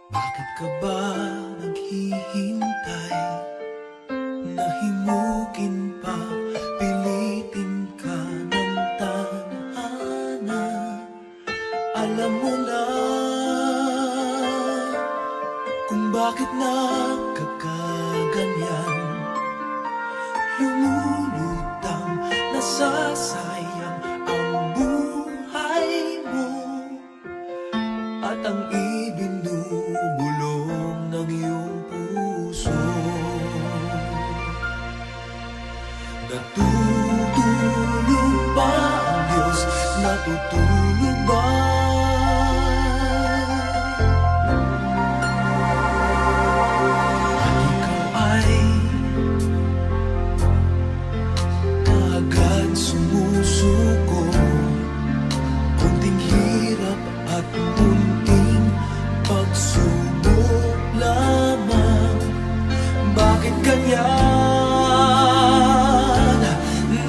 Bakit ka ba naghihintay? Nahimukin pa, pilitin ka ng tadhana. Alam mo na kung bakit nagkakaganyan. Lumulutang, nasasayang ang buhay mo at ang ibinubulong ng iyong puso. Natutulog ba ang Diyos? Natutulog ba? At ikaw ay kaagad sumusuko. Kunting hirap at munting pagsubok lamang. Bakit ganyan?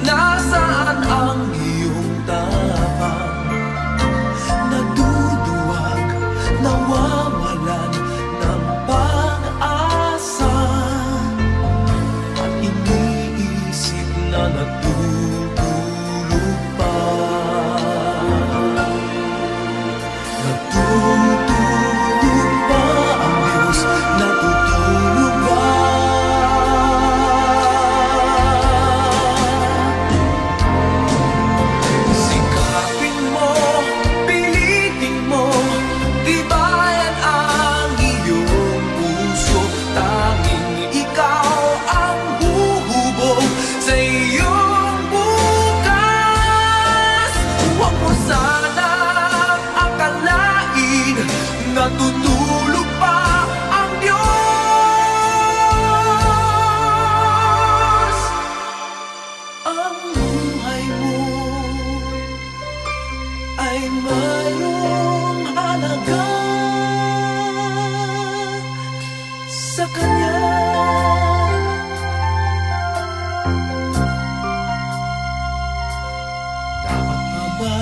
Nasaan ang iyong tapang? Naduduwag, nawawalan ng pag-asa, at iniisip na natutulog pa. Natutulog ba ang Diyos? Natutulog ba? Sikapin mo, pilitin mo, tibayan ang iyong puso. Tanging ikaw ang huhubog sa iyong bukas. Huwag mo sanang akalain natutulog pa ang Diyos. Ang buhay mo ay mayroong halaga sa Kanya. Dapat nga ba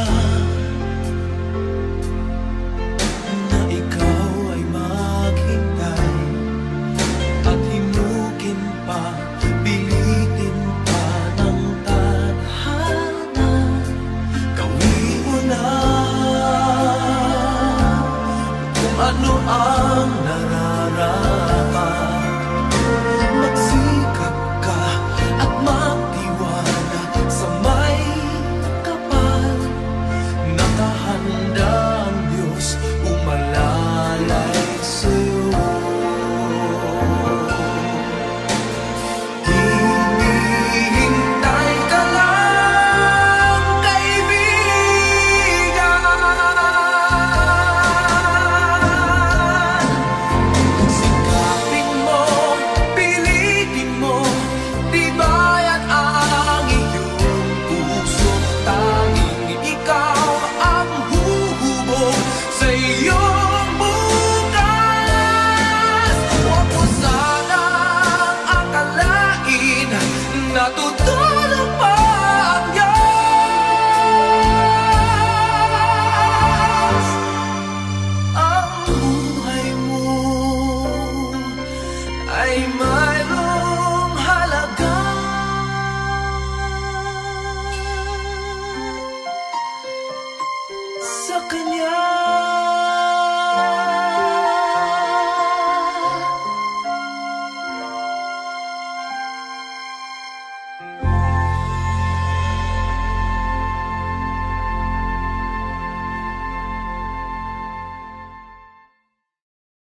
na ikaw ay maghintay at himukin pa, pilitin pa ng tadhana? Gawin mo na kung ano ang nararamdaman.